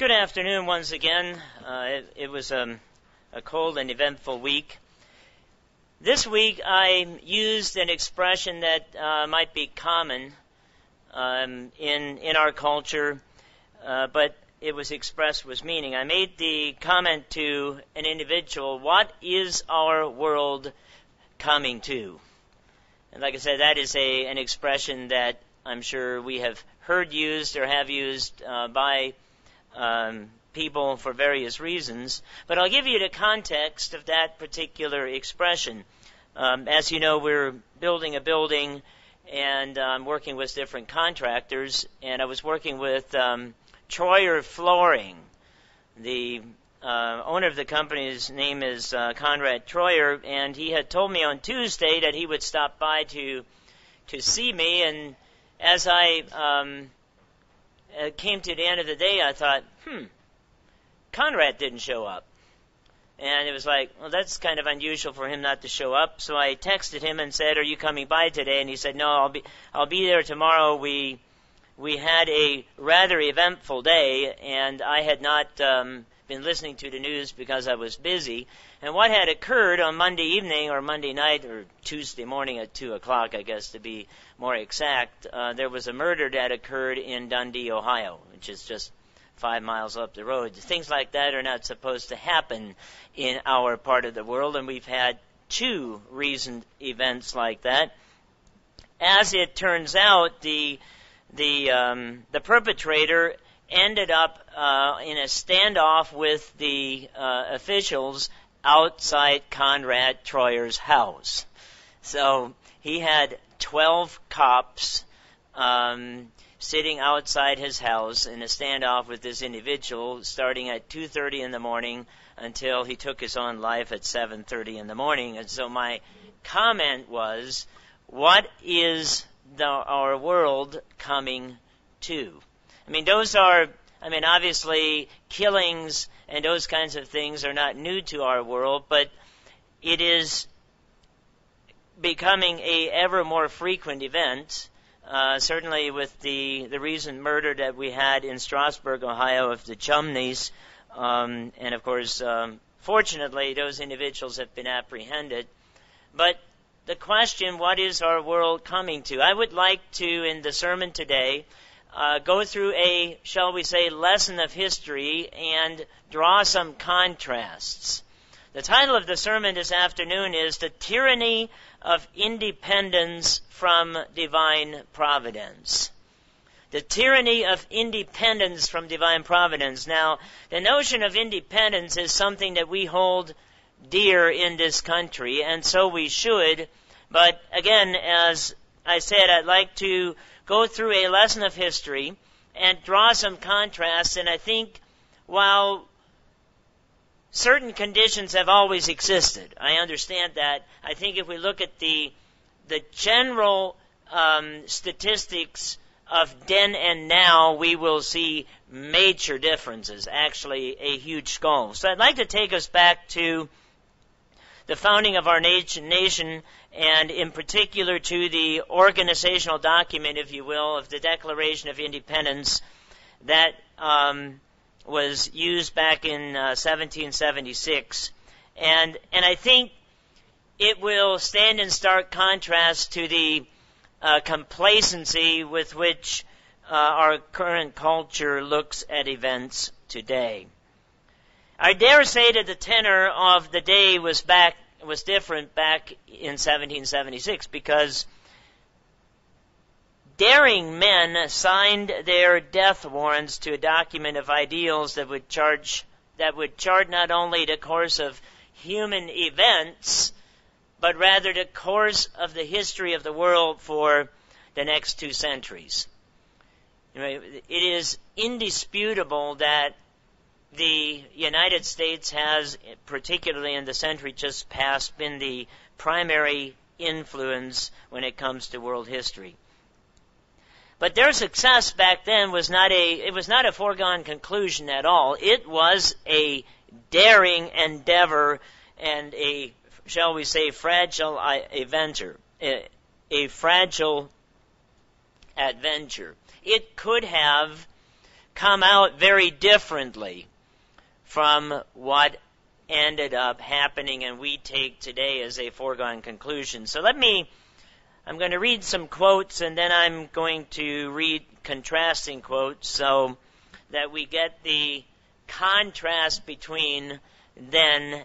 Good afternoon once again. It was a cold and eventful week. This week I used an expression that might be common in our culture, but it was expressed with meaning. I made the comment to an individual, what is our world coming to? And like I said, that is an expression that I'm sure we have heard used or have used by people for various reasons, but I'll give you the context of that particular expression. As you know, we're building a building, and I'm working with different contractors, and I was working with Troyer Flooring. The owner of the company's name is Conrad Troyer, and he had told me on Tuesday that he would stop by to see me, and as I came to the end of the day, I thought, Conrad didn't show up. And it was like, well, that's kind of unusual for him not to show up. So I texted him and said, are you coming by today? And he said, no, I'll be there tomorrow. We had a rather eventful day, and I had not been listening to the news because I was busy. And what had occurred on Monday evening or Monday night or Tuesday morning at 2 o'clock, I guess to be more exact, there was a murder that occurred in Dundee, Ohio, which is just 5 miles up the road. Things like that are not supposed to happen in our part of the world, and we've had 2 recent events like that. As it turns out, the perpetrator ended up in a standoff with the officials outside Conrad Troyer's house. So he had 12 cops sitting outside his house in a standoff with this individual starting at 2:30 in the morning until he took his own life at 7:30 in the morning. And so my comment was, what is our world coming to? Obviously killings and those kinds of things are not new to our world, but it is becoming a ever more frequent event. Certainly with the recent murder that we had in Strasburg, Ohio, of the Chumneys, and of course, fortunately, those individuals have been apprehended. But the question, what is our world coming to? I would like to, in the sermon today, go through a, shall we say, lesson of history and draw some contrasts. The title of the sermon this afternoon is The Tyranny of Independence from Divine Providence. The tyranny of independence from divine providence. Now, the notion of independence is something that we hold dear in this country, and so we should. But again, as I said, I'd like to go through a lesson of history and draw some contrasts, and I think while certain conditions have always existed, I understand that. I think if we look at the general statistics of then and now, we will see major differences, actually a huge gulf. So I'd like to take us back to the founding of our nation, and in particular to the organizational document, if you will, of the Declaration of Independence that was used back in 1776. And I think it will stand in stark contrast to the complacency with which our current culture looks at events today. I dare say that the tenor of the day was different back in 1776, because daring men signed their death warrants to a document of ideals that would chart not only the course of human events, but rather the course of the history of the world for the next 2 centuries. It is indisputable that the United States has, particularly in the century just past, been the primary influence when it comes to world history. But their success back then was not a foregone conclusion at all. It was a daring endeavor and a, shall we say, fragile adventure. A fragile adventure. It could have come out very differently from what ended up happening and we take today as a foregone conclusion. So I'm going to read some quotes, and then I'm going to read contrasting quotes so that we get the contrast between then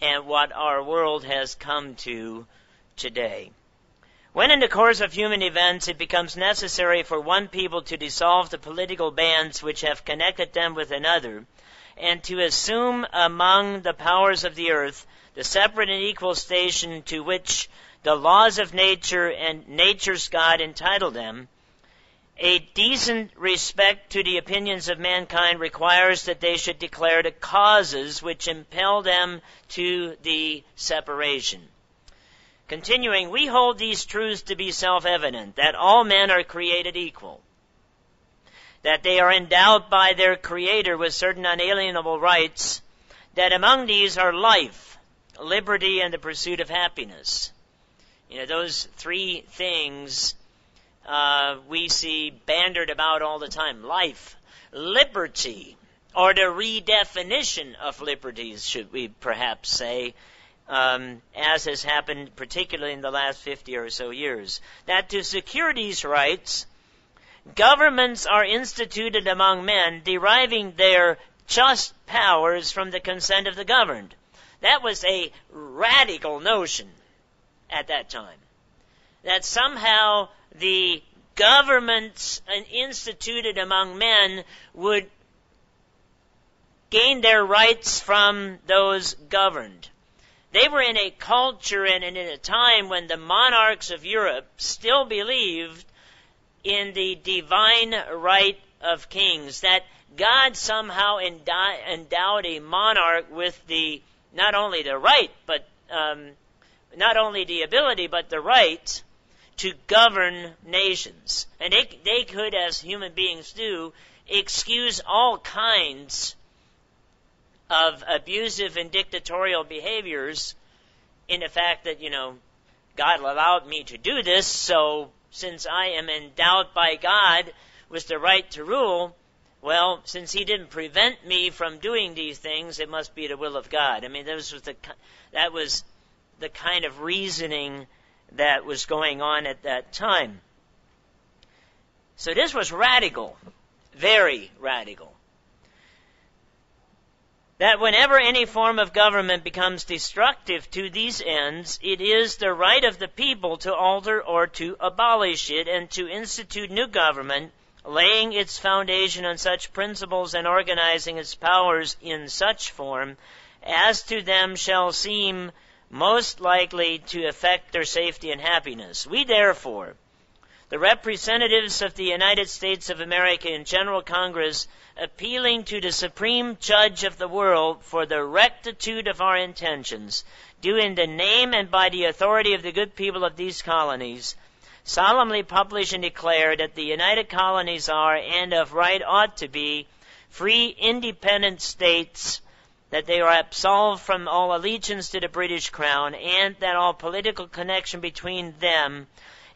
and what our world has come to today. When in the course of human events it becomes necessary for one people to dissolve the political bands which have connected them with another, and to assume among the powers of the earth the separate and equal station to which the laws of nature and nature's God entitle them, a decent respect to the opinions of mankind requires that they should declare the causes which impel them to the separation. Continuing, we hold these truths to be self-evident, that all men are created equal, that they are endowed by their Creator with certain unalienable rights, that among these are life, liberty, and the pursuit of happiness. Those three things we see bandied about all the time. Life, liberty, or the redefinition of liberties, should we perhaps say, as has happened particularly in the last 50 or so years. That to secure these rights, governments are instituted among men, deriving their just powers from the consent of the governed. That was a radical notion at that time. That somehow the governments instituted among men would gain their rights from those governed. They were in a culture and in a time when the monarchs of Europe still believed in the divine right of kings, that God somehow endowed a monarch with not only the right, but not only the ability, but the right to govern nations. And they could, as human beings do, excuse all kinds of abusive and dictatorial behaviors in the fact that, God allowed me to do this, so since I am endowed by God with the right to rule, well, since He didn't prevent me from doing these things, it must be the will of God. That was the kind of reasoning that was going on at that time. So this was radical, very radical. That whenever any form of government becomes destructive to these ends, it is the right of the people to alter or to abolish it and to institute new government, laying its foundation on such principles and organizing its powers in such form as to them shall seem most likely to affect their safety and happiness. We therefore, the representatives of the United States of America in General Congress, appealing to the Supreme Judge of the world for the rectitude of our intentions, do in the name and by the authority of the good people of these colonies, solemnly publish and declare that the United Colonies are, and of right ought to be, free independent states, that they are absolved from all allegiance to the British Crown, and that all political connection between them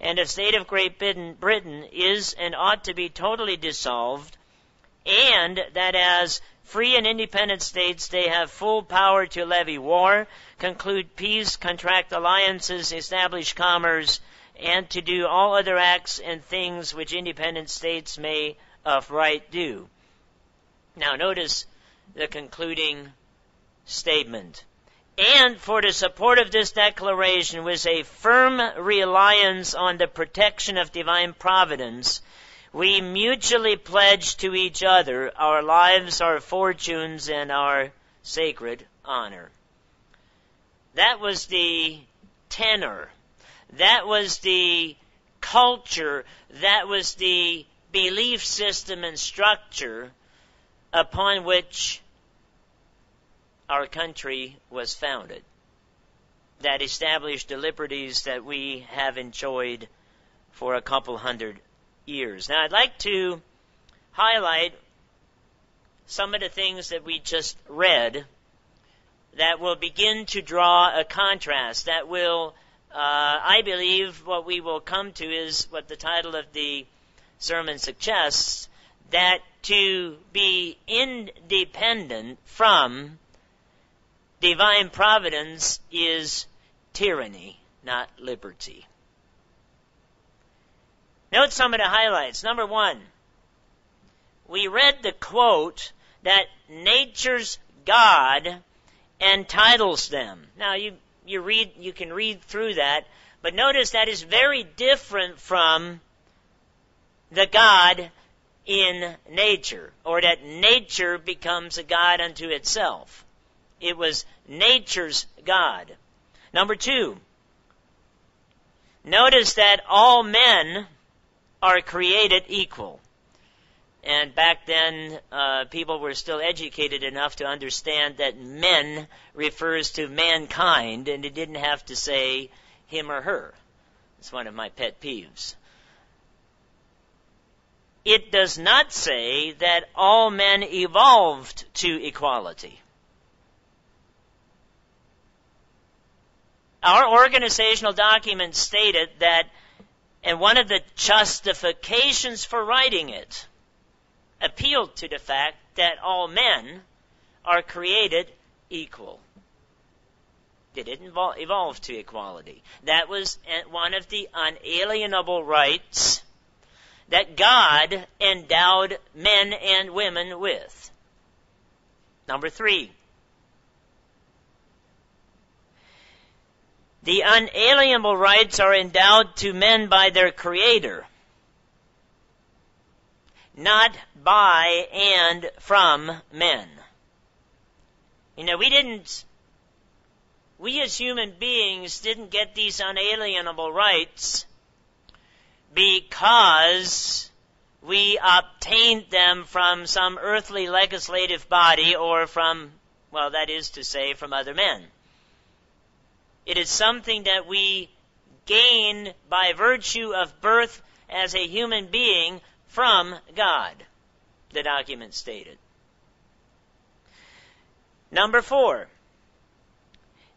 and the state of Great Britain is and ought to be totally dissolved, and that as free and independent states they have full power to levy war, conclude peace, contract alliances, establish commerce, and to do all other acts and things which independent states may of right do. Now notice the concluding statement. And for the support of this declaration with a firm reliance on the protection of divine providence, we mutually pledge to each other our lives, our fortunes, and our sacred honor. That was the tenor. That was the culture. That was the belief system and structure upon which our country was founded, that established the liberties that we have enjoyed for a couple hundred years. Now, I'd like to highlight some of the things that we just read that will begin to draw a contrast, that will, I believe, what we will come to is what the title of the sermon suggests, that to be independent from divine providence is tyranny, not liberty. Note some of the highlights. Number one, we read the quote that nature's God entitles them. Now you can read through that, but notice that is very different from the God in nature, or that nature becomes a God unto itself. It was nature's God. Number two, notice that all men are created equal. And back then, people were still educated enough to understand that men refers to mankind, and it didn't have to say him or her. It's one of my pet peeves. It does not say that all men evolved to equality. Our organizational document stated that, and one of the justifications for writing it appealed to the fact that all men are created equal. They didn't evolve to equality. That was one of the unalienable rights that God endowed men and women with. Number three, the unalienable rights are endowed to men by their Creator, not by and from men. You know, we as human beings didn't get these unalienable rights because we obtained them from some earthly legislative body or from, well, that is to say, from other men. It is something that we gain by virtue of birth as a human being from God, the document stated. Number four,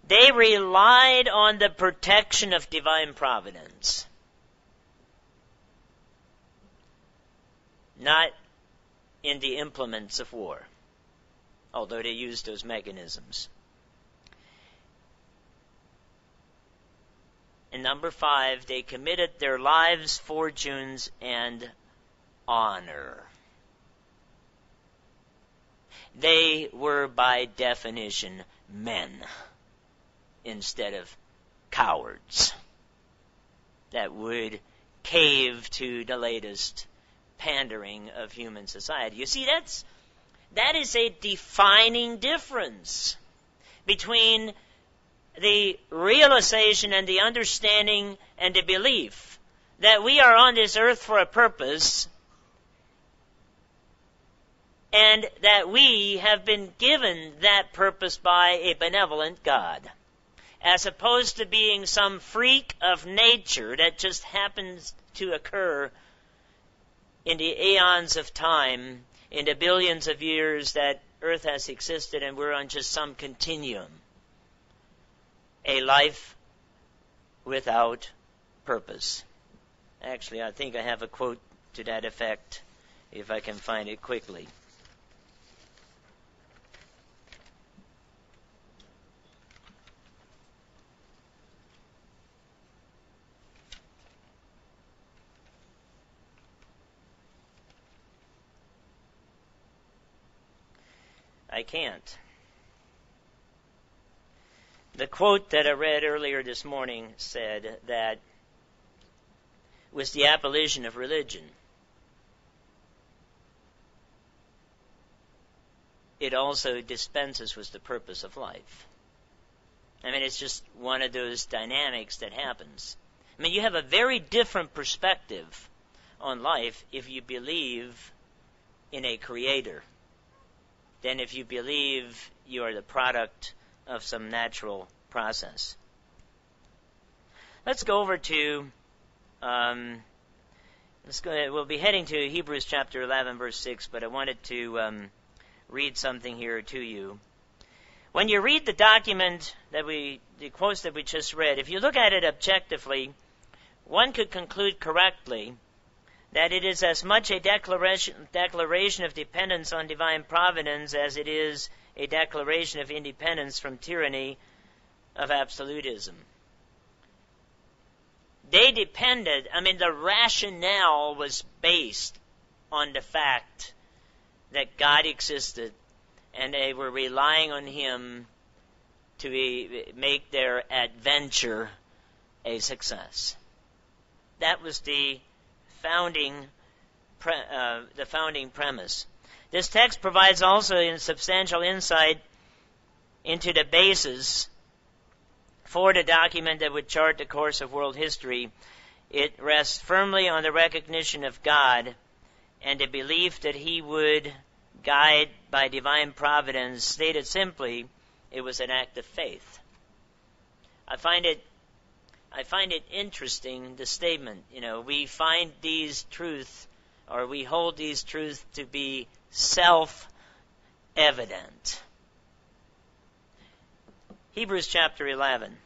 they relied on the protection of divine providence, not in the implements of war, although they used those mechanisms. And number five, they committed their lives, fortunes, and honor. They were by definition men instead of cowards that would cave to the latest pandering of human society. You see, that is a defining difference between the realization and the understanding and the belief that we are on this earth for a purpose and that we have been given that purpose by a benevolent God, as opposed to being some freak of nature that just happens to occur in the eons of time, in the billions of years that earth has existed, and we're on just some continuum. A life without purpose. Actually, I think I have a quote to that effect, if I can find it quickly. I can't. The quote that I read earlier this morning said that was the abolition of religion. It also dispenses with the purpose of life. I mean, it's just one of those dynamics that happens. I mean, you have a very different perspective on life if you believe in a creator than if you believe you are the product of some natural process. Let's go over to, we'll be heading to Hebrews chapter 11, verse 6, but I wanted to read something here to you. When you read the document the quotes that we just read, if you look at it objectively, one could conclude correctly that it is as much a declaration of dependence on divine providence as it is a declaration of independence from tyranny of absolutism. They depended, the rationale was based on the fact that God existed, and they were relying on Him to make their adventure a success. That was the founding premise. This text provides also a substantial insight into the basis for the document that would chart the course of world history. It rests firmly on the recognition of God and the belief that He would guide by divine providence. Stated simply, it was an act of faith. I find it interesting, the statement, we find these truths, or we hold these truths to be self-evident. Hebrews chapter 11.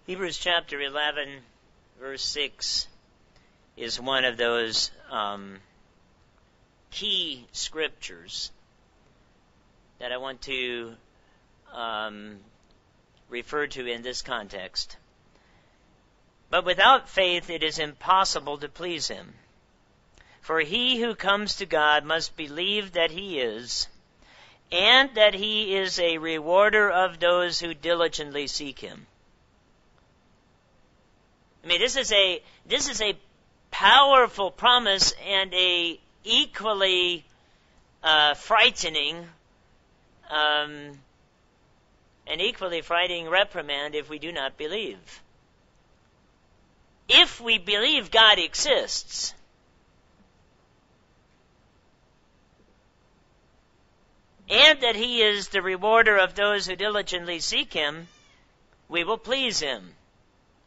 Hebrews chapter 11, verse 6 is one of those key scriptures that I want to refer to in this context. But without faith it is impossible to please Him. For he who comes to God must believe that He is, and that He is a rewarder of those who diligently seek Him. This is a powerful promise and a equally frightening reprimand if we do not believe. If we believe God exists, and that He is the rewarder of those who diligently seek Him, we will please Him,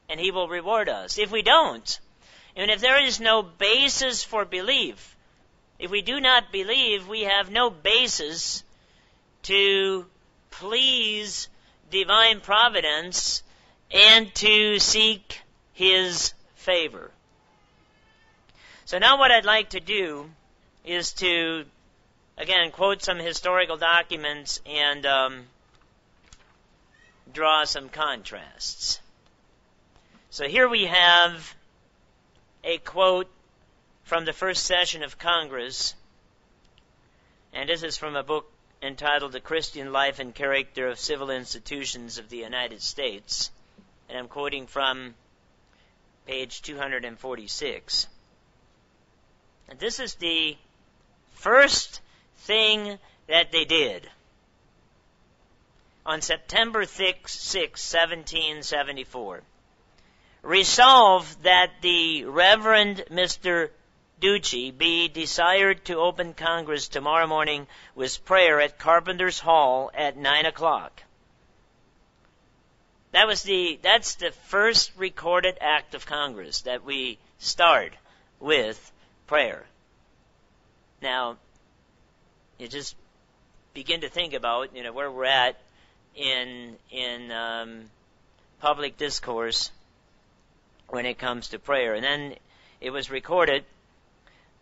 and He will reward us. If we don't, and if there is no basis for belief, if we do not believe, we have no basis to please divine providence and to seek His favor. So now what I'd like to do is to, again, quote some historical documents and draw some contrasts. So here we have a quote from the first session of Congress, and this is from a book entitled The Christian Life and Character of Civil Institutions of the United States, and I'm quoting from page 246. And this is the first thing that they did. On September 6, 1774, resolved that the Reverend Mr. Ducey be desired to open Congress tomorrow morning with prayer at Carpenter's Hall at 9 o'clock. That's the first recorded act of Congress, that we start with prayer. Now, you just begin to think about, where we're at in public discourse when it comes to prayer. And then it was recorded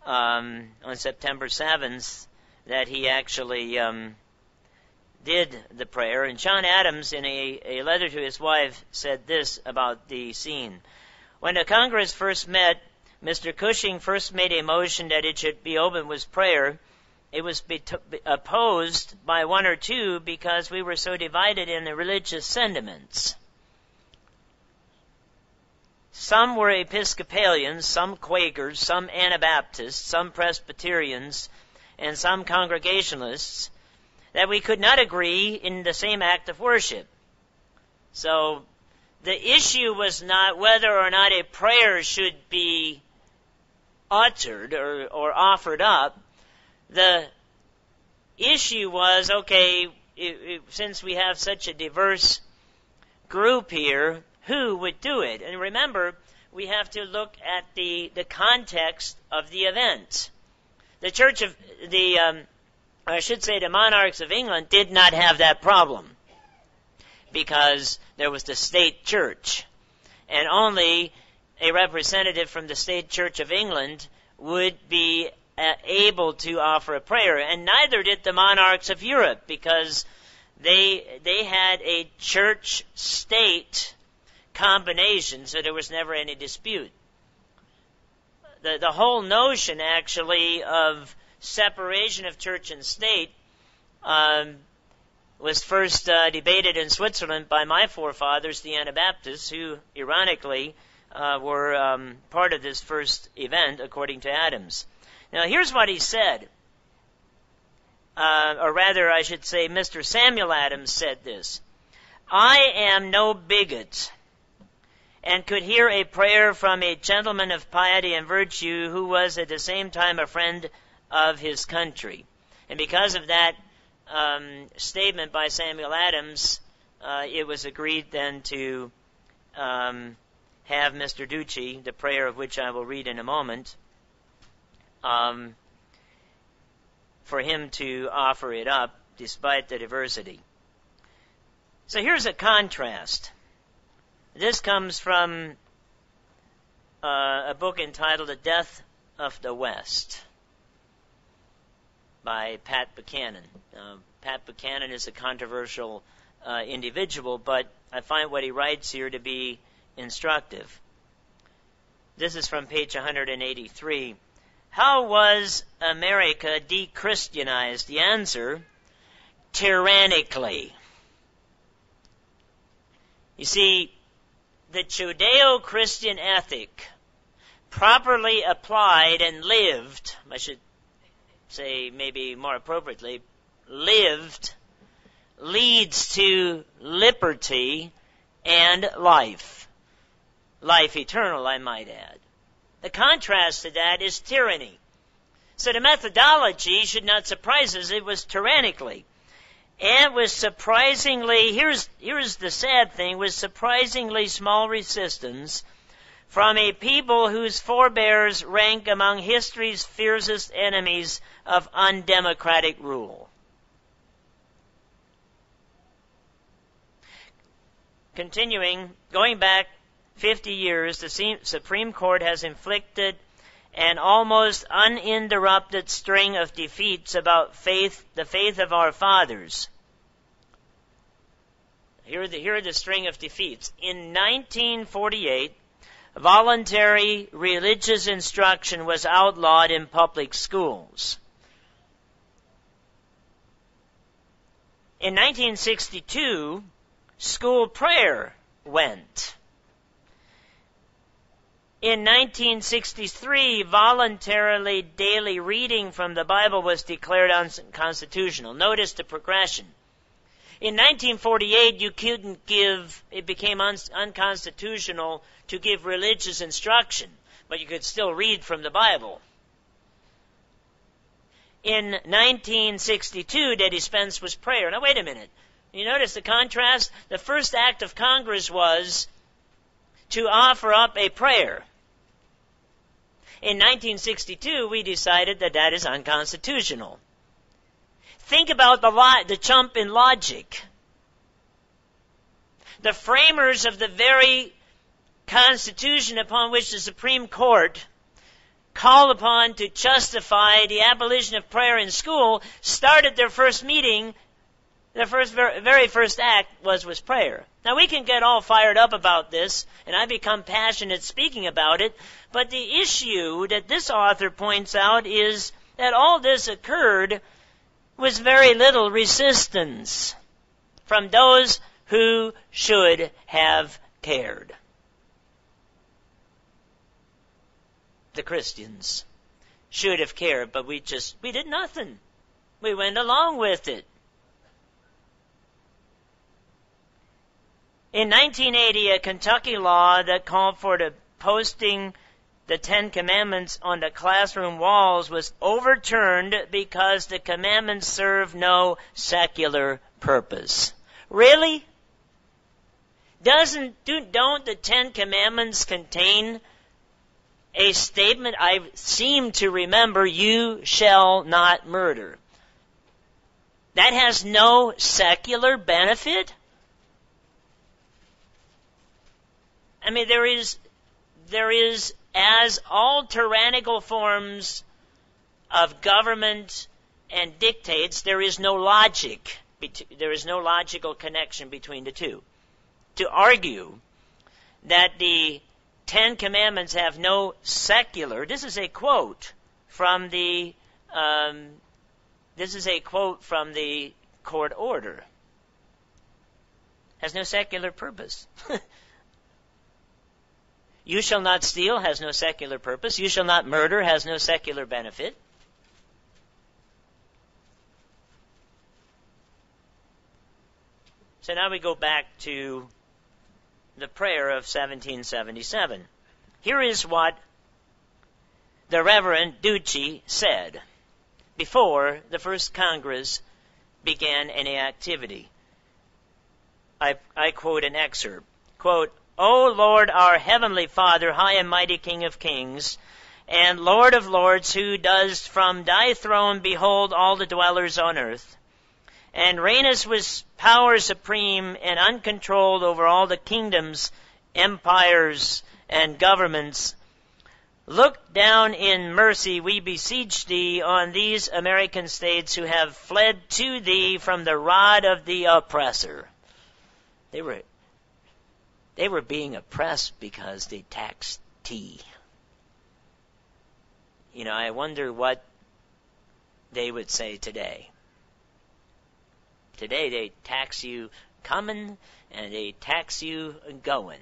on September 7th that he actually did the prayer. And John Adams, in a letter to his wife, said this about the scene. When the Congress first met, Mr. Cushing first made a motion that it should be opened with prayer. It was opposed by one or two because we were so divided in the religious sentiments. Some were Episcopalians, some Quakers, some Anabaptists, some Presbyterians, and some Congregationalists, that we could not agree in the same act of worship. So the issue was not whether or not a prayer should be uttered or offered up. The issue was, okay, since we have such a diverse group here, who would do it? And remember, we have to look at the context of the event. The the monarchs of England did not have that problem, because there was the state church, and only a representative from the state church of England would be able to offer a prayer, and neither did the monarchs of Europe, because they had a church-state combination, so there was never any dispute. The whole notion, actually, of separation of church and state was first debated in Switzerland by my forefathers, the Anabaptists, who, ironically, were part of this first event, according to Adams. Now, here's what he said. Or rather, I should say, Mr. Samuel Adams said this: "I am no bigot, and could hear a prayer from a gentleman of piety and virtue who was at the same time a friend of his country." And because of that statement by Samuel Adams, it was agreed then to have Mr. Ducci, the prayer of which I will read in a moment, for him to offer it up despite the diversity. So here's a contrast. This comes from a book entitled The Death of the West by Pat Buchanan. Pat Buchanan is a controversial individual, but I find what he writes here to be instructive. This is from page 183. How was America de-Christianized? The answer: tyrannically. You see, the Judeo-Christian ethic, properly applied and lived, I should say maybe more appropriately, lived, leads to liberty and life. Life eternal, I might add. The contrast to that is tyranny. So the methodology should not surprise us. It was tyrannically. And was surprisingly, here's the sad thing, was surprisingly small resistance from a people whose forebears rank among history's fiercest enemies of undemocratic rule. Continuing, going back 50 years, the Supreme Court has inflicted an almost uninterrupted string of defeats about the faith of our fathers. Here are the string of defeats. In 1948, voluntary religious instruction was outlawed in public schools. In 1962, school prayer went. In 1963, voluntarily daily reading from the Bible was declared unconstitutional. Notice the progression. In 1948, it became unconstitutional to give religious instruction, but you could still read from the Bible. In 1962, they dispensed with prayer. Now, wait a minute. You notice the contrast? The first act of Congress was to offer up a prayer. In 1962, we decided that is unconstitutional. Think about the jump in logic. The framers of the very Constitution upon which the Supreme Court called upon to justify the abolition of prayer in school started their first meeting. Their very first act was prayer. Now, we can get all fired up about this, and I become passionate speaking about it, but the issue that this author points out is that all this occurred with very little resistance from those who should have cared. The Christians should have cared, but we did nothing. We went along with it. In 1980, a Kentucky law that called for the posting the Ten Commandments on the classroom walls was overturned because the commandments serve no secular purpose. Really? Don't the Ten Commandments contain a statement I seem to remember, you shall not murder? That has no secular benefit? I mean, there is, as all tyrannical forms of government and dictates, there is no logic. There is no logical connection between the two. To argue that the Ten Commandments have no secular, this is a quote from the court order, has no secular purpose. You shall not steal has no secular purpose. You shall not murder has no secular benefit. So now we go back to the prayer of 1777. Here is what the Reverend Ducci said before the first Congress began any activity. I quote an excerpt. Quote, O Lord, our heavenly Father, high and mighty King of kings, and Lord of lords, who does from thy throne behold all the dwellers on earth, and reignest with power supreme and uncontrolled over all the kingdoms, empires, and governments, look down in mercy, we beseech thee, on these American states who have fled to thee from the rod of the oppressor. They were being oppressed because they taxed tea. You know, I wonder what they would say today. Today they tax you coming and they tax you going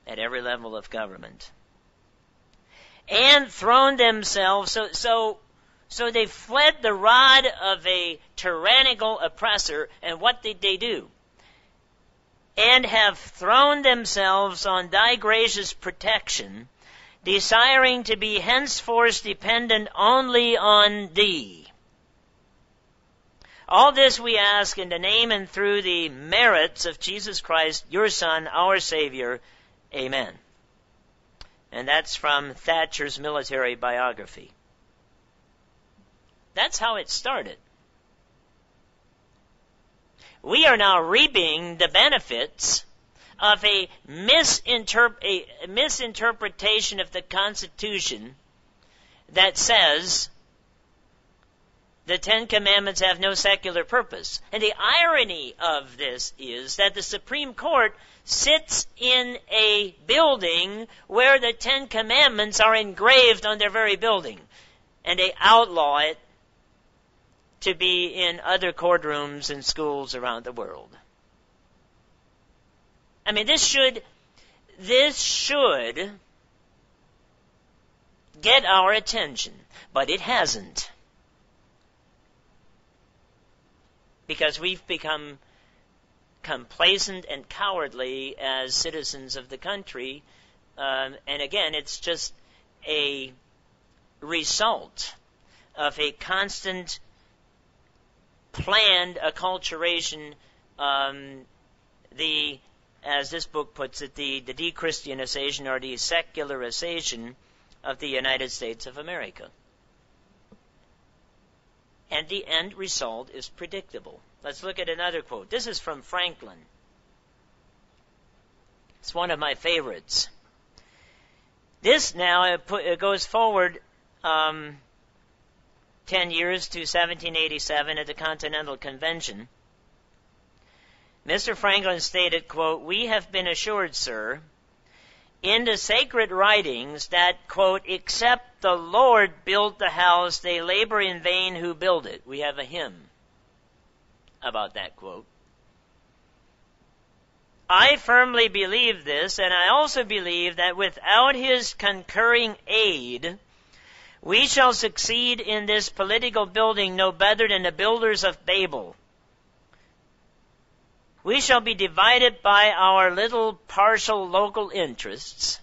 at every level of government. And thrown themselves, so they fled the rod of a tyrannical oppressor, and what did they do? And have thrown themselves on thy gracious protection, desiring to be henceforth dependent only on thee. All this we ask in the name and through the merits of Jesus Christ, your Son, our Savior. Amen. And that's from Thatcher's military biography. That's how it started. We are now reaping the benefits of a misinterpretation of the Constitution that says the Ten Commandments have no secular purpose. And the irony of this is that the Supreme Court sits in a building where the Ten Commandments are engraved on their very building, and they outlaw it to be in other courtrooms and schools around the world. I mean, this should get our attention, but it hasn't. Because we've become complacent and cowardly as citizens of the country. And again, it's just a result of a constant planned acculturation, as this book puts it, the de-Christianization or the secularization of the United States of America. And the end result is predictable. Let's look at another quote. This is from Franklin. It's one of my favorites. This now, it goes forward 10 years to 1787 at the Continental Convention. Mr. Franklin stated, quote, we have been assured, sir, in the sacred writings that, quote, except the Lord build the house, they labor in vain who build it. We have a hymn about that quote. I firmly believe this, and I also believe that without his concurring aid, we shall succeed in this political building no better than the builders of Babel. We shall be divided by our little partial local interests,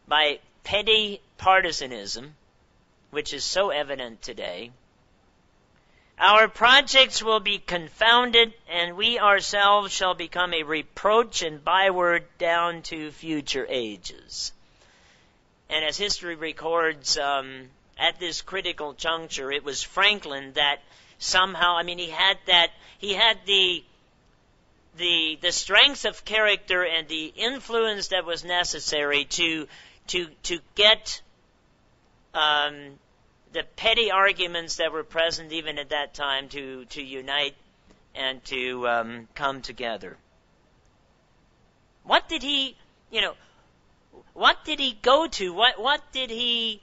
by petty partisanism, which is so evident today. Our projects will be confounded, and we ourselves shall become a reproach and byword down to future ages. And as history records, at this critical juncture, it was Franklin that somehow, he had the strength of character and the influence that was necessary to get the petty arguments that were present even at that time to unite and to come together. What did he go to? What did he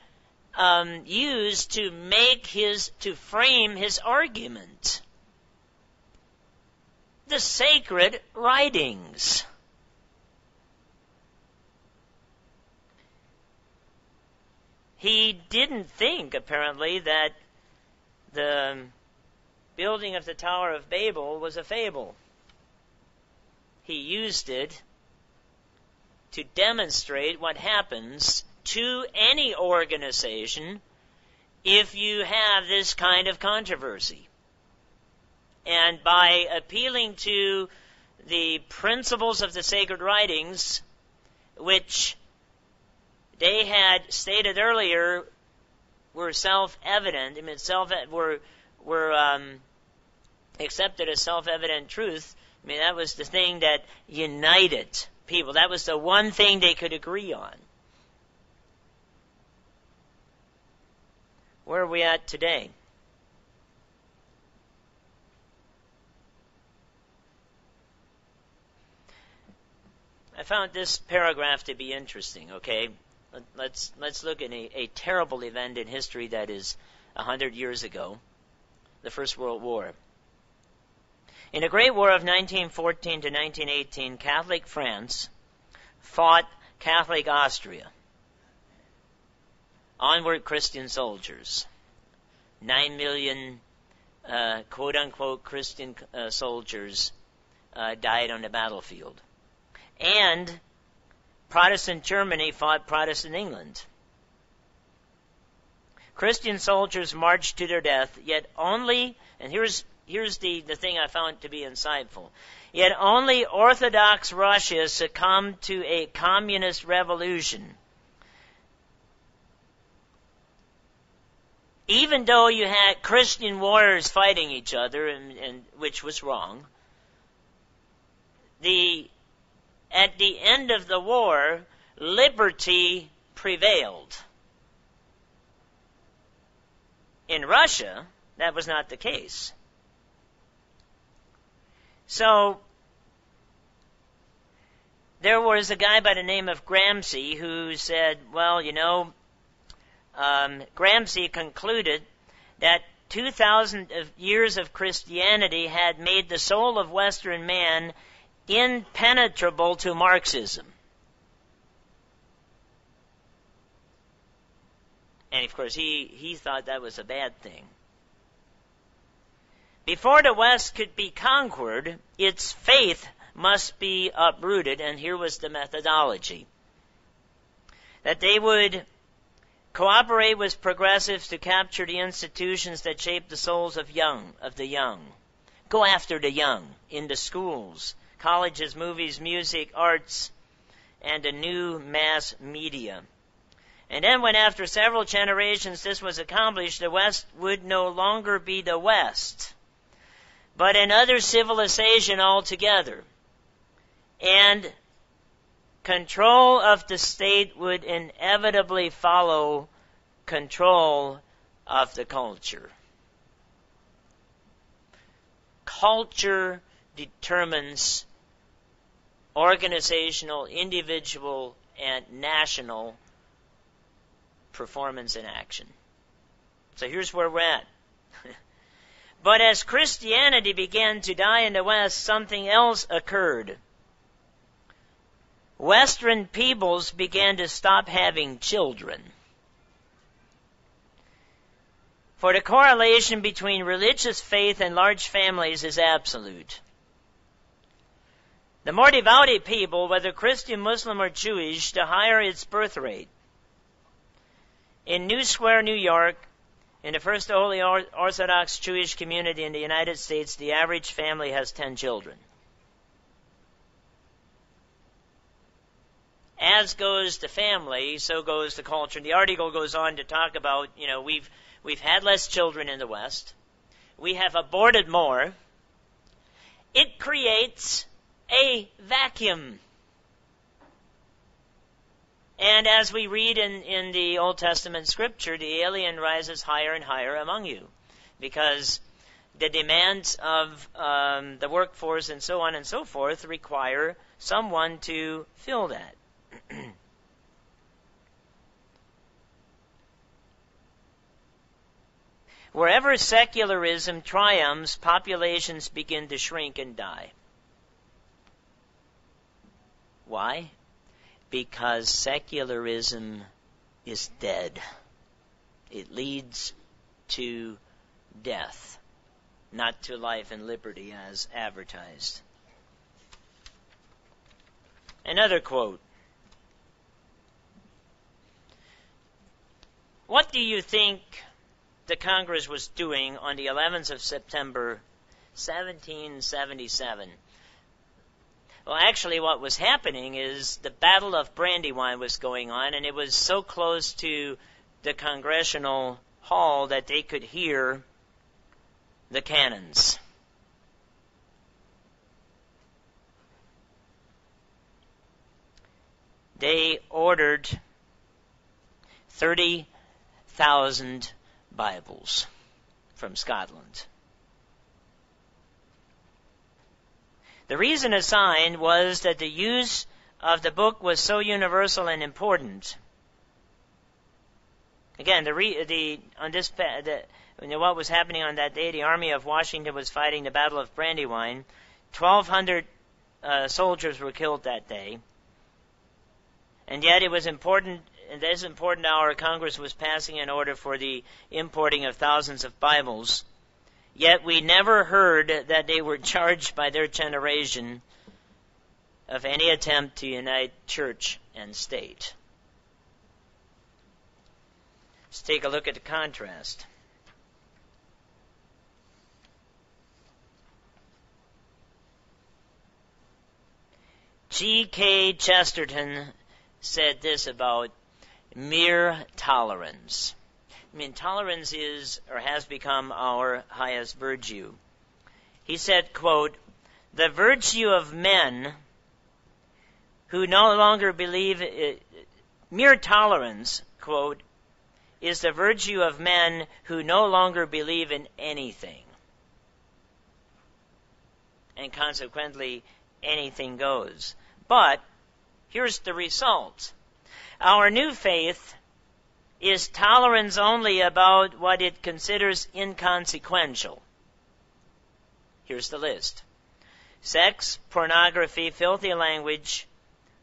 use to frame his argument? The sacred writings. He didn't think, apparently, that the building of the Tower of Babel was a fable. He used it to demonstrate what happens to any organization if you have this kind of controversy. And by appealing to the principles of the sacred writings, which they had stated earlier were self-evident, were accepted as self-evident truth, that was the thing that united people. That was the one thing they could agree on. Where are we at today? I found this paragraph to be interesting, okay? Let's look at a terrible event in history that is 100 years ago, the First World War. In the Great War of 1914 to 1918, Catholic France fought Catholic Austria. Onward Christian soldiers. 9 million quote-unquote Christian soldiers died on the battlefield. And Protestant Germany fought Protestant England. Christian soldiers marched to their death, yet only, and here's the thing I found to be insightful, yet only Orthodox Russia succumbed to a communist revolution. Even though you had Christian warriors fighting each other, and which was wrong, at the end of the war, liberty prevailed. In Russia, that was not the case. So, there was a guy by the name of Gramsci who said, Gramsci concluded that 2,000 years of Christianity had made the soul of Western man impenetrable to Marxism. And of course, he thought that was a bad thing. Before the West could be conquered, its faith must be uprooted, and here was the methodology. That they would cooperate with progressives to capture the institutions that shape the souls of the young. Go after the young in the schools, colleges, movies, music, arts, and the new mass media. And then when after several generations this was accomplished, the West would no longer be the West, but another civilization altogether. And control of the state would inevitably follow control of the culture. Culture determines organizational, individual, and national performance and action. So here's where we're at. But as Christianity began to die in the West, something else occurred. Western peoples began to stop having children. For the correlation between religious faith and large families is absolute. The more devout a people, whether Christian, Muslim, or Jewish, the higher its birth rate. In New Square, New York, In the First Holy Orthodox Jewish community in the United States, the average family has 10 children. As goes the family, so goes the culture. And the article goes on to talk about, we've had less children in the West. We have aborted more. It creates a vacuum. And as we read in the Old Testament scripture, the alien rises higher and higher among you, because the demands of the workforce and so on and so forth require someone to fill that. Wherever secularism triumphs, populations begin to shrink and die. Why? Because secularism is dead. It leads to death, not to life and liberty as advertised. Another quote. What do you think the Congress was doing on the 11th of September, 1777? Well, actually what was happening is the Battle of Brandywine was going on, and it was so close to the Congressional Hall that they could hear the cannons. They ordered 30,000 Bibles from Scotland. The reason assigned was that the use of the book was so universal and important. Again, what was happening on that day, the Army of Washington was fighting the Battle of Brandywine. 1,200 soldiers were killed that day. And yet it was important, in this important hour, Congress was passing an order for the importing of thousands of Bibles. Yet we never heard that they were charged by their generation of any attempt to unite church and state. Let's take a look at the contrast. G.K. Chesterton said this about mere tolerance. Tolerance is or has become our highest virtue. He said, quote, "The virtue of men who no longer believe mere tolerance, quote, is the virtue of men who no longer believe in anything. And consequently, anything goes. But here's the result. Our new faith is tolerance only about what it considers inconsequential. Here's the list. Sex, pornography, filthy language,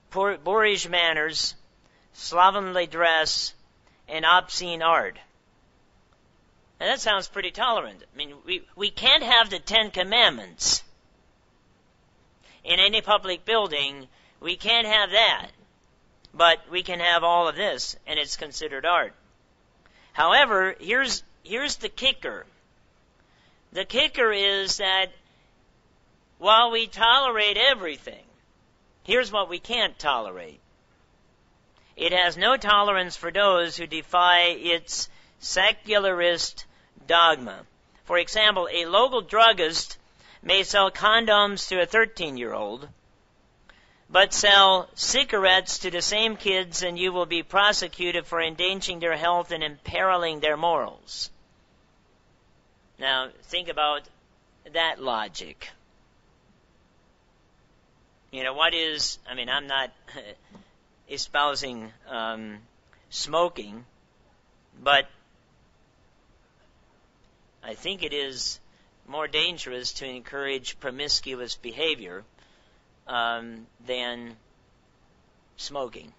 boorish manners, slovenly dress, and obscene art. And that sounds pretty tolerant. We can't have the 10 Commandments in any public building. We can't have that. But we can have all of this, and it's considered art. However, here's the kicker. The kicker is that while we tolerate everything, here's what we can't tolerate. It has no tolerance for those who defy its secularist dogma. For example, a local druggist may sell condoms to a 13-year-old, but sell cigarettes to the same kids, and you will be prosecuted for endangering their health and imperiling their morals. Now, think about that logic. I'm not espousing smoking, but I think it is more dangerous to encourage promiscuous behavior than smoking,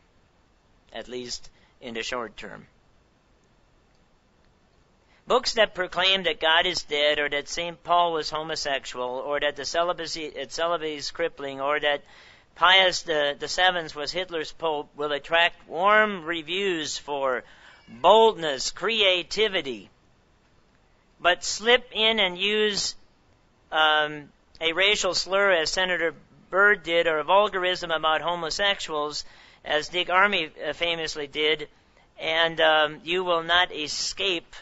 at least in the short term. Books that proclaim that God is dead, or that St. Paul was homosexual, or that the celibacy is crippling, or that Pius the Seventh was Hitler's pope will attract warm reviews for boldness, creativity, but slip in and use a racial slur as Senator Byrd did, or a vulgarism about homosexuals as Dick Armey famously did, and you will not escape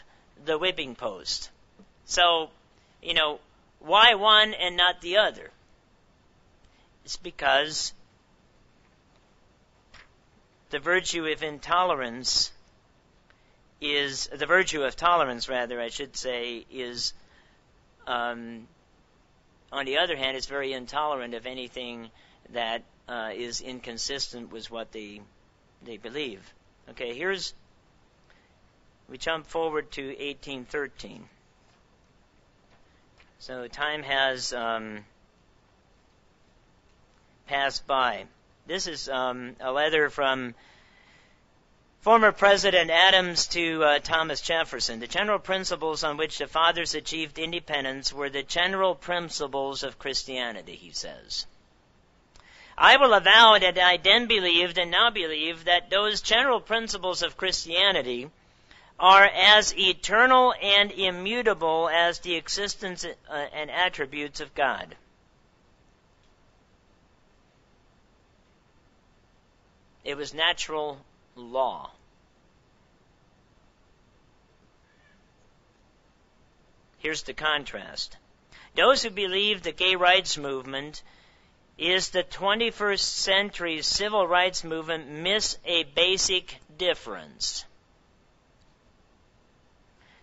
the whipping post. So, why one and not the other? It's because the virtue of tolerance, is, on the other hand, it's very intolerant of anything that is inconsistent with what they believe. Okay, we jump forward to 1813. So time has passed by. This is a letter from former President Adams to Thomas Jefferson. The general principles on which the fathers achieved independence were the general principles of Christianity, he says. I will avow that I then believed and now believe that those general principles of Christianity are as eternal and immutable as the existence and attributes of God. It was natural law. Here's the contrast. Those who believe the gay rights movement is the 21st century civil rights movement miss a basic difference.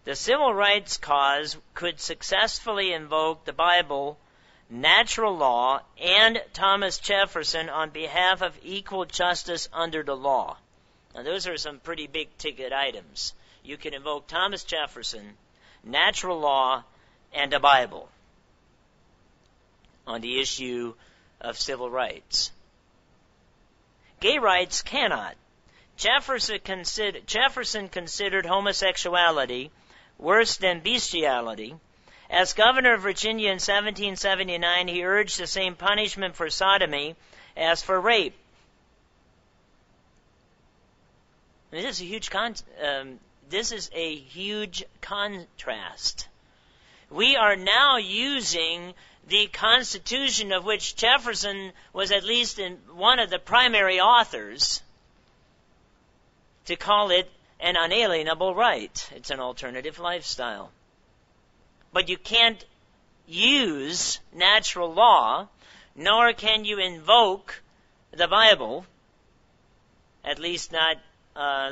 The civil rights cause could successfully invoke the Bible, natural law, and Thomas Jefferson on behalf of equal justice under the law. Now, those are some pretty big-ticket items. You can invoke Thomas Jefferson, natural law, and the Bible on the issue of civil rights. Gay rights cannot. Jefferson considered homosexuality worse than bestiality. As governor of Virginia in 1779, he urged the same punishment for sodomy as for rape. This is a huge contrast. We are now using the Constitution, of which Jefferson was at least one of the primary authors, to call it an unalienable right. It's an alternative lifestyle. But you can't use natural law, nor can you invoke the Bible, at least not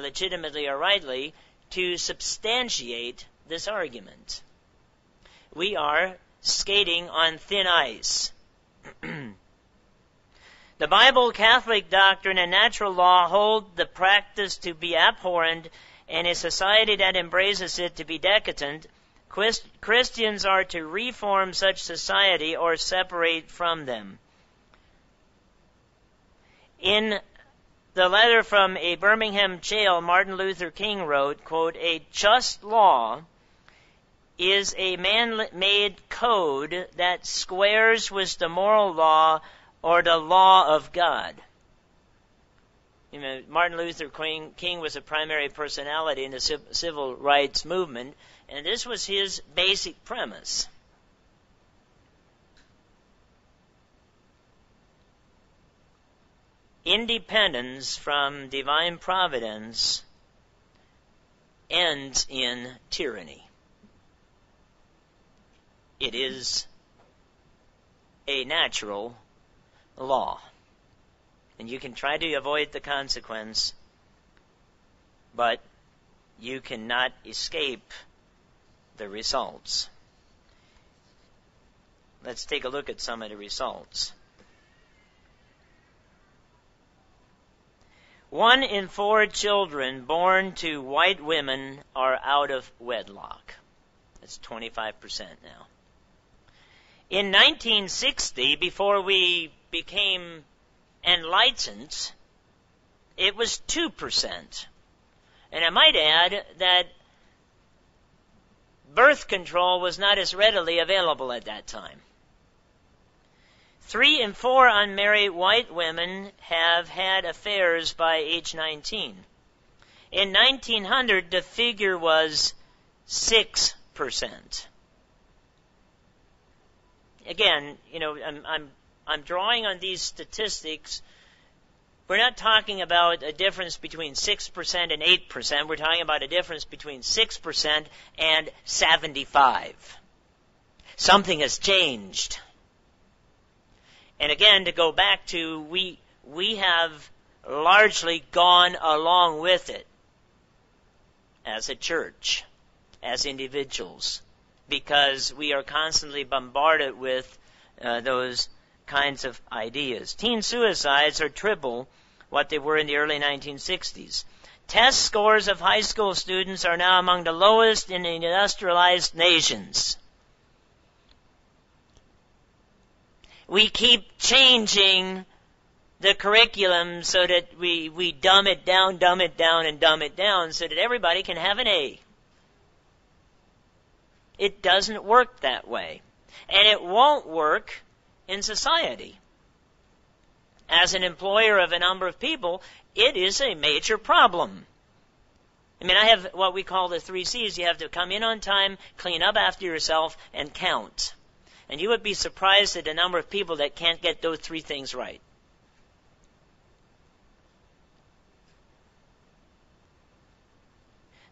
legitimately or rightly, to substantiate this argument. We are skating on thin ice. The Bible, Catholic doctrine, and natural law hold the practice to be abhorrent, and a society that embraces it to be decadent. Christians are to reform such society or separate from them. In the letter from a Birmingham jail, Martin Luther King wrote, quote, "A just law is a man-made code that squares with the moral law or the law of God." Martin Luther King was a primary personality in the civil rights movement, and this was his basic premise. Independence from divine providence ends in tyranny. It is a natural law. And you can try to avoid the consequence, but you cannot escape the results. Let's take a look at some of the results. 1 in 4 children born to white women are out of wedlock. That's 25% now. In 1960, before we became enlightened, it was 2%. And I might add that birth control was not as readily available at that time. 3 in 4 unmarried white women have had affairs by age 19. In 1900, the figure was 6%. 8%. Again, I'm drawing on these statistics. We're not talking about a difference between 6% and 8%. We're talking about a difference between 6% and 75%. Something has changed. And again, to go back to, we have largely gone along with it as a church, as individuals, because we are constantly bombarded with those kinds of ideas. Teen suicides are triple what they were in the early 1960s. Test scores of high school students are now among the lowest in the industrialized nations. We keep changing the curriculum so that we dumb it down, so that everybody can have an A. It doesn't work that way. And it won't work in society. As an employer of a number of people, it is a major problem. I have what we call the 3 C's. You have to come in on time, clean up after yourself, and count. And you would be surprised at the number of people that can't get those 3 things right.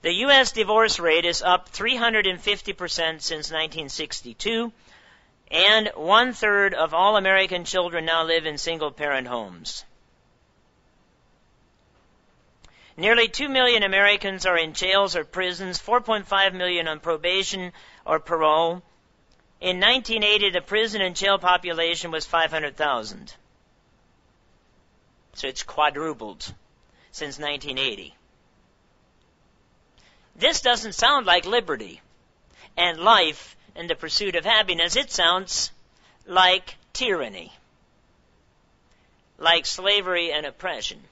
The U.S. divorce rate is up 350% since 1962, and 1/3 of all American children now live in single-parent homes. Nearly 2 million Americans are in jails or prisons, 4.5 million on probation or parole. In 1980, the prison and jail population was 500,000. So it's quadrupled since 1980. This doesn't sound like liberty and life and the pursuit of happiness. It sounds like tyranny, like slavery and oppression.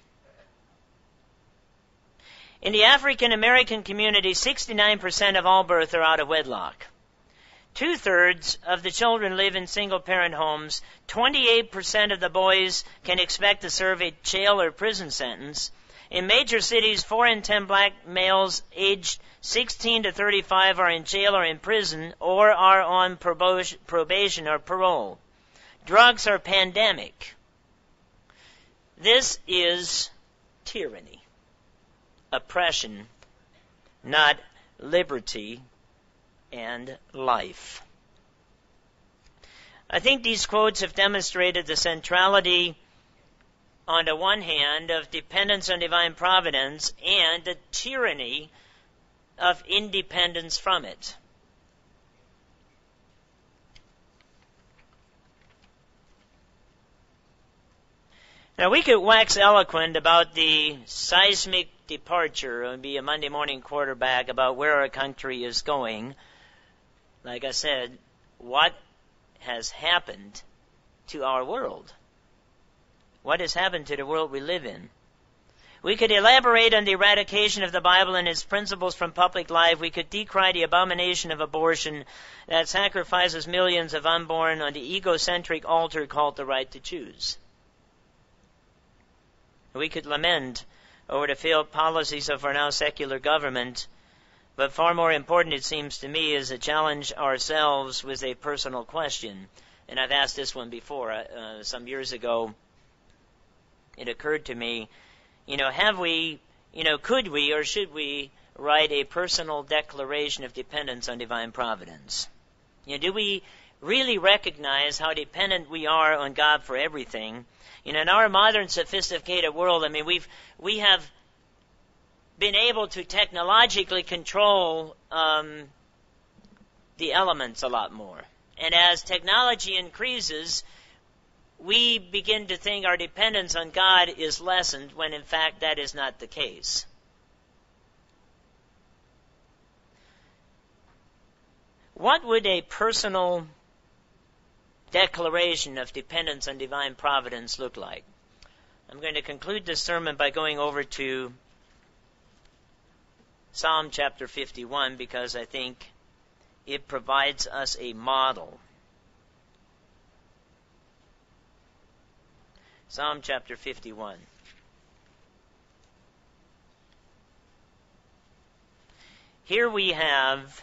In the African American community, 69% of all births are out of wedlock. 2/3 of the children live in single-parent homes. 28% of the boys can expect to serve a jail or prison sentence. In major cities, 4 in 10 black males aged 16 to 35 are in jail or in prison or are on probation or parole. Drugs are pandemic. This is tyranny, oppression, not liberty and life. I think these quotes have demonstrated the centrality, on the one hand, of dependence on divine providence and the tyranny of independence from it. Now, we could wax eloquent about the seismic departure and be a Monday morning quarterback about where our country is going. Like I said, what has happened to our world? What has happened to the world we live in? We could elaborate on the eradication of the Bible and its principles from public life. We could decry the abomination of abortion that sacrifices millions of unborn on the egocentric altar called the right to choose. We could lament over the failed policies of our now secular government, but far more important, it seems to me, is to challenge ourselves with a personal question. And I've asked this one before. Some years ago, it occurred to me, have we, could we or should we write a personal declaration of dependence on divine providence? Do we really recognize how dependent we are on God for everything? In our modern sophisticated world, we have been able to technologically control the elements a lot more. And as technology increases, we begin to think our dependence on God is lessened, when in fact that is not the case. What would a personal declaration of dependence on divine providence look like? I'm going to conclude this sermon by going over to Psalm chapter 51, because I think it provides us a model. Psalm chapter 51. Here we have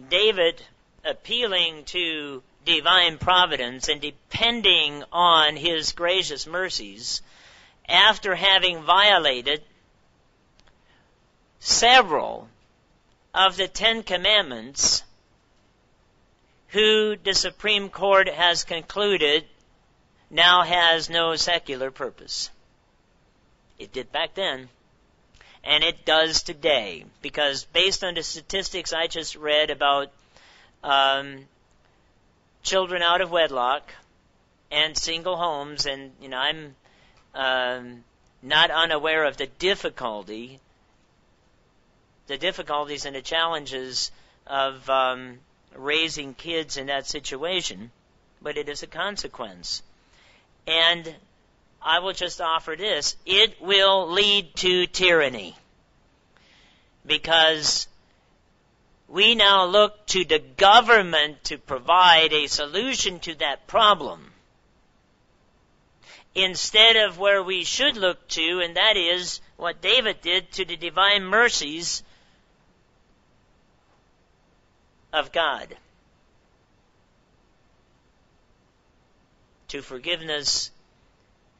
David appealing to divine providence and depending on his gracious mercies after having violated several of the 10 Commandments, who the Supreme Court has concluded now has no secular purpose. It did back then, and it does today, because based on the statistics I just read about children out of wedlock and single homes, and I'm not unaware of the difficulties and the challenges of raising kids in that situation, but it is a consequence. And I will just offer this: it will lead to tyranny, because we now look to the government to provide a solution to that problem, instead of where we should look to, and that is what David did, to the divine mercies of God, to forgiveness,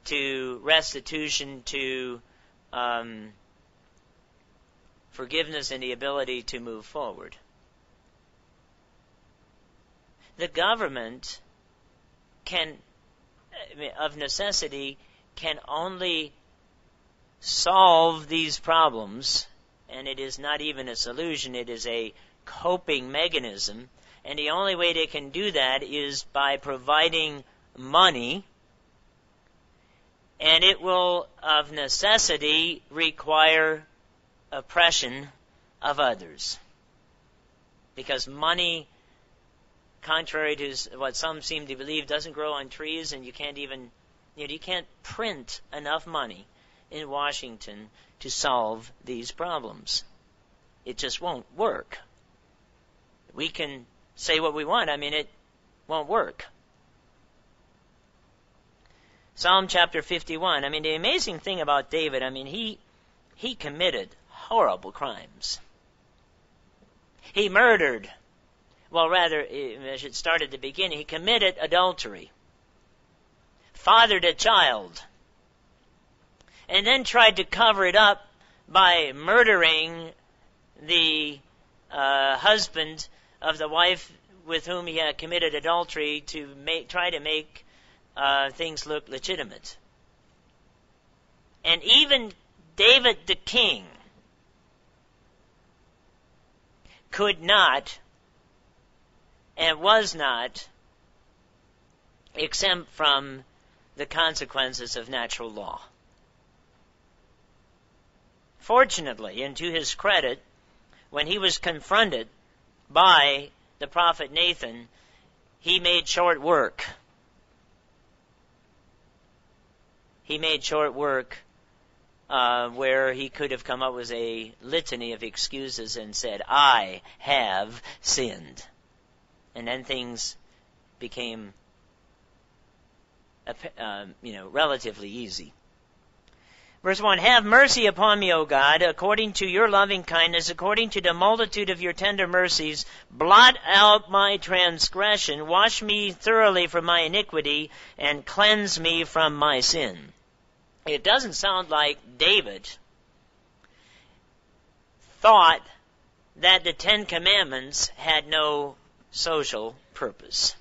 to restitution, to forgiveness and the ability to move forward. The government can, of necessity, can only solve these problems, and it is not even a solution, it is a coping mechanism, and the only way they can do that is by providing money, and it will, of necessity, require oppression of others. Because money, contrary to what some seem to believe, doesn't grow on trees, and you can't even, you can't print enough money in Washington to solve these problems. It just won't work. We can say what we want, it won't work. Psalm chapter 51, the amazing thing about David, he committed horrible crimes. He murdered. Well, rather, I should start at the beginning. He committed adultery, fathered a child, and then tried to cover it up by murdering the husband of the wife with whom he had committed adultery, to try to make things look legitimate. And even David the king could not and was not exempt from the consequences of natural law. Fortunately, and to his credit, when he was confronted by the prophet Nathan, he made short work. He made short work where he could have come up with a litany of excuses and said, I have sinned. And then things became, relatively easy. Verse 1, have mercy upon me, O God, according to your loving kindness, according to the multitude of your tender mercies. Blot out my transgression, wash me thoroughly from my iniquity, and cleanse me from my sin. It doesn't sound like David thought that the 10 Commandments had no social purpose.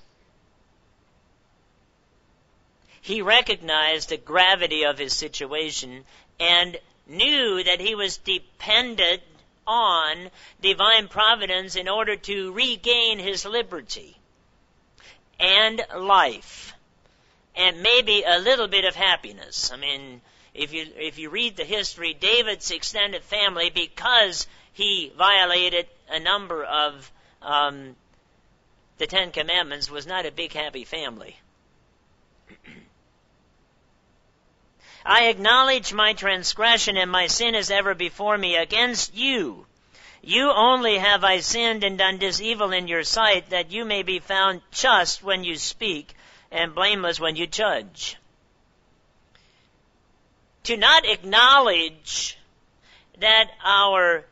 He recognized the gravity of his situation and knew that he was dependent on divine providence in order to regain his liberty and life, and maybe a little bit of happiness. If you read the history, David's extended family, because he violated a number of the 10 Commandments, was not a big happy family. I acknowledge my transgression, and my sin is ever before me. Against you, you only have I sinned and done this evil in your sight, that you may be found just when you speak and blameless when you judge. To not acknowledge that our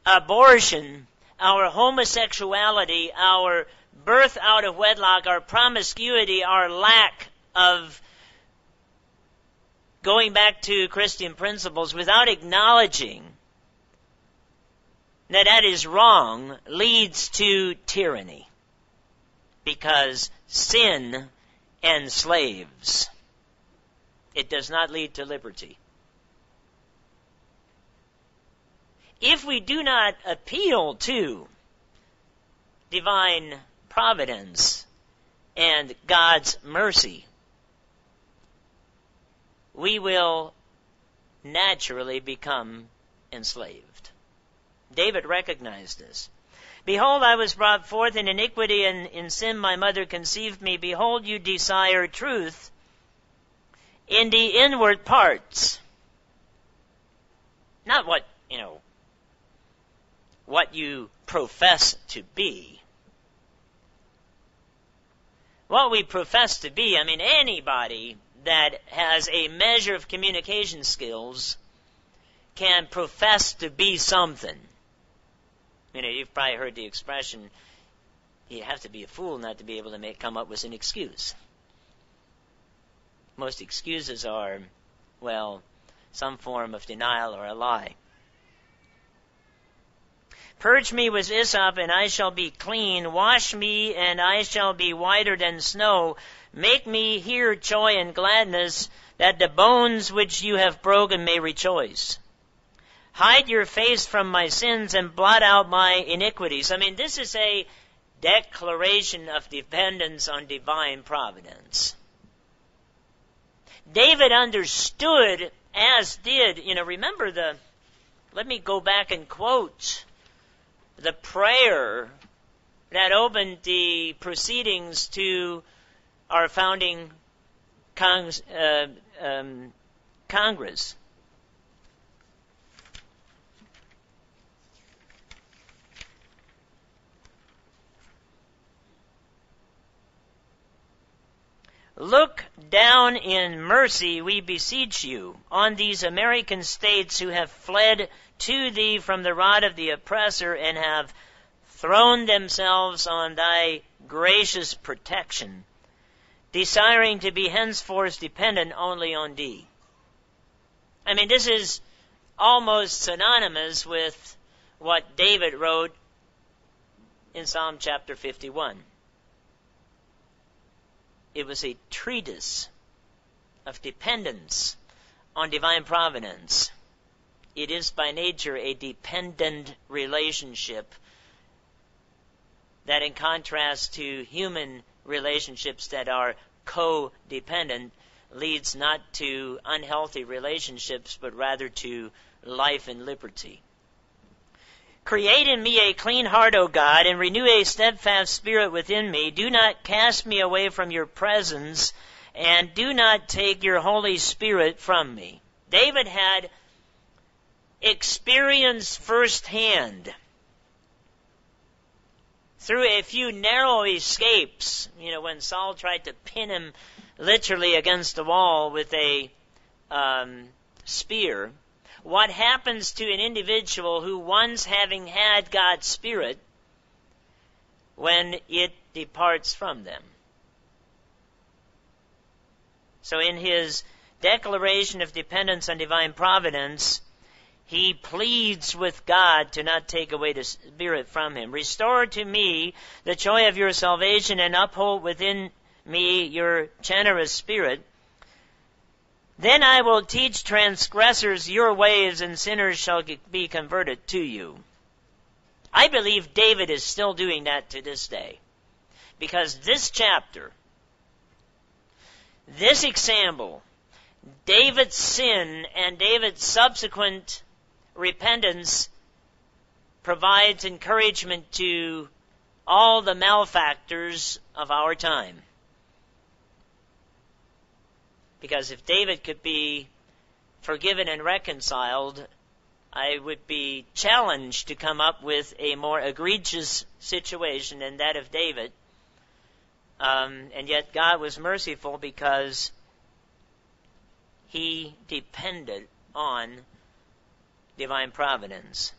abortion our homosexuality, our birth out of wedlock, our promiscuity, our lack of going back to Christian principles without acknowledging that that is wrong leads to tyranny. Because sin enslaves. It does not lead to liberty. If we do not appeal to divine providence and God's mercy, we will naturally become enslaved. David recognized this. Behold, I was brought forth in iniquity, and in sin my mother conceived me. Behold, you desire truth in the inward parts. Not what you profess to be. What we profess to be, anybody that has a measure of communication skills can profess to be something. You've probably heard the expression, you have to be a fool not to be able to come up with an excuse. Most excuses are, some form of denial or a lie. Purge me with hyssop, and I shall be clean. Wash me, and I shall be whiter than snow. Make me hear joy and gladness, that the bones which you have broken may rejoice. Hide your face from my sins and blot out my iniquities. This is a declaration of dependence on divine providence. David understood, as did, let me go back and quote the prayer that opened the proceedings to our founding Congress. Look down in mercy, we beseech you, on these American states who have fled to thee from the rod of the oppressor and have thrown themselves on thy gracious protection, desiring to be henceforth dependent only on thee. This is almost synonymous with what David wrote in Psalm chapter 51. It was a treatise of dependence on divine providence. It is by nature a dependent relationship that, in contrast to human relationships that are codependent, leads not to unhealthy relationships, but rather to life and liberty. Create in me a clean heart, O God, and renew a steadfast spirit within me. Do not cast me away from your presence, and do not take your Holy Spirit from me. David had experienced firsthand, through a few narrow escapes, when Saul tried to pin him literally against the wall with a spear, what happens to an individual who, once having had God's Spirit, when it departs from them. So in his declaration of dependence on divine providence, he pleads with God to not take away the Spirit from him. Restore to me the joy of your salvation, and uphold within me your generous spirit. Then I will teach transgressors your ways, and sinners shall be converted to you. I believe David is still doing that to this day. Because this chapter, this example, David's sin and David's subsequent repentance provides encouragement to all the malefactors of our time. Because if David could be forgiven and reconciled, I would be challenged to come up with a more egregious situation than that of David. And yet God was merciful because he depended on divine providence.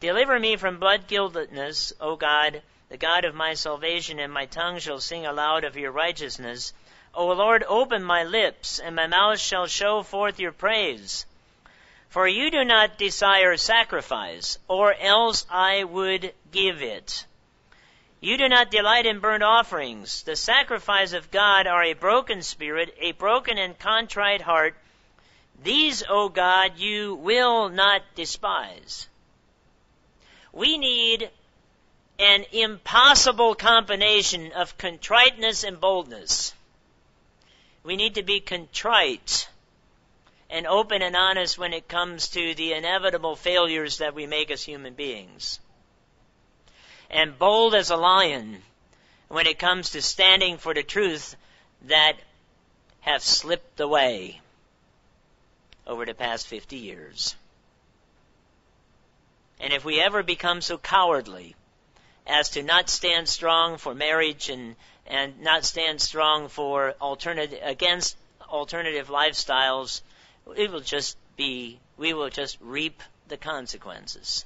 Deliver me from blood-guiltiness, O God, the God of my salvation, and my tongue shall sing aloud of your righteousness. O Lord, open my lips, and my mouth shall show forth your praise. For you do not desire sacrifice, or else I would give it. You do not delight in burnt offerings. The sacrifice of God are a broken spirit, a broken and contrite heart. These, O God, you will not despise. We need an impossible combination of contriteness and boldness. We need to be contrite and open and honest when it comes to the inevitable failures that we make as human beings. And bold as a lion when it comes to standing for the truth that have slipped away over the past 50 years. And if we ever become so cowardly as to not stand strong for marriage and not stand strong for against alternative lifestyles, we will just reap the consequences.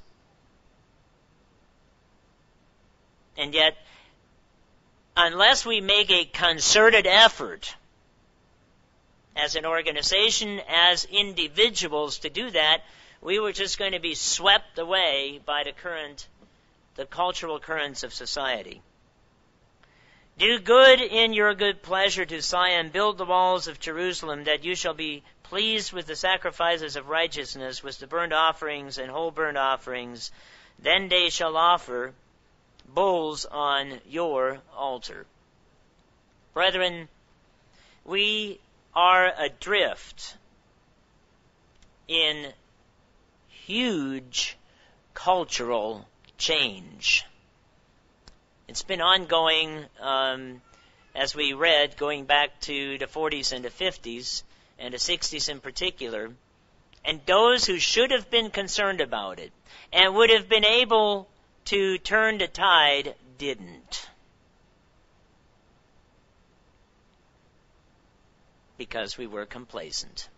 And yet, unless we make a concerted effort as an organization, as individuals to do that, we were just going to be swept away by the cultural currents of society. Do good in your good pleasure to Zion, build the walls of Jerusalem, that you shall be pleased with the sacrifices of righteousness, with the burnt offerings and whole burnt offerings. Then they shall offer bulls on your altar. Brethren, we are adrift in huge cultural change. It's been ongoing, as we read, going back to the 40s and the 50s, and the 60s in particular, and those who should have been concerned about it and would have been able to turn the tide didn't. Because we were complacent.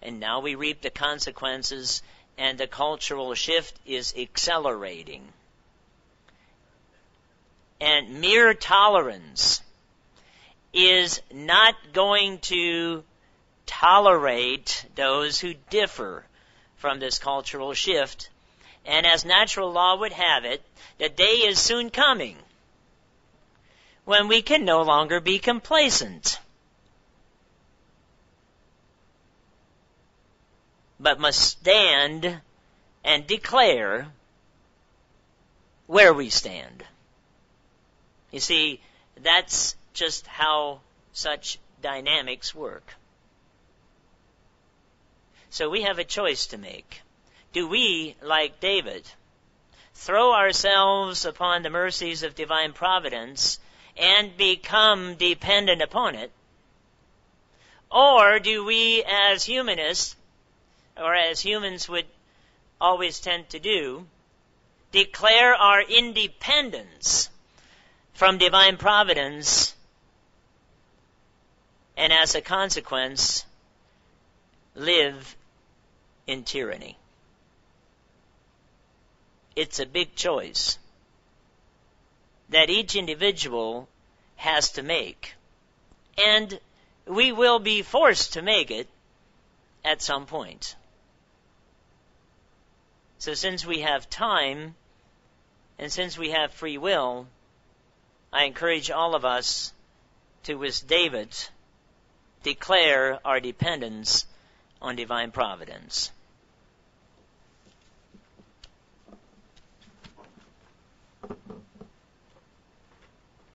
And now we reap the consequences, and the cultural shift is accelerating. And mere tolerance is not going to tolerate those who differ from this cultural shift. And as natural law would have it, the day is soon coming when we can no longer be complacent, but must stand and declare where we stand. You see, that's just how such dynamics work. So we have a choice to make. Do we, like David, throw ourselves upon the mercies of divine providence and become dependent upon it? Or do we, as humanists, or as humans would always tend to do, declare our independence from divine providence, and as a consequence, live in tyranny? It's a big choice that each individual has to make. And we will be forced to make it at some point. So since we have time, and since we have free will, I encourage all of us to, with David, declare our dependence on divine providence.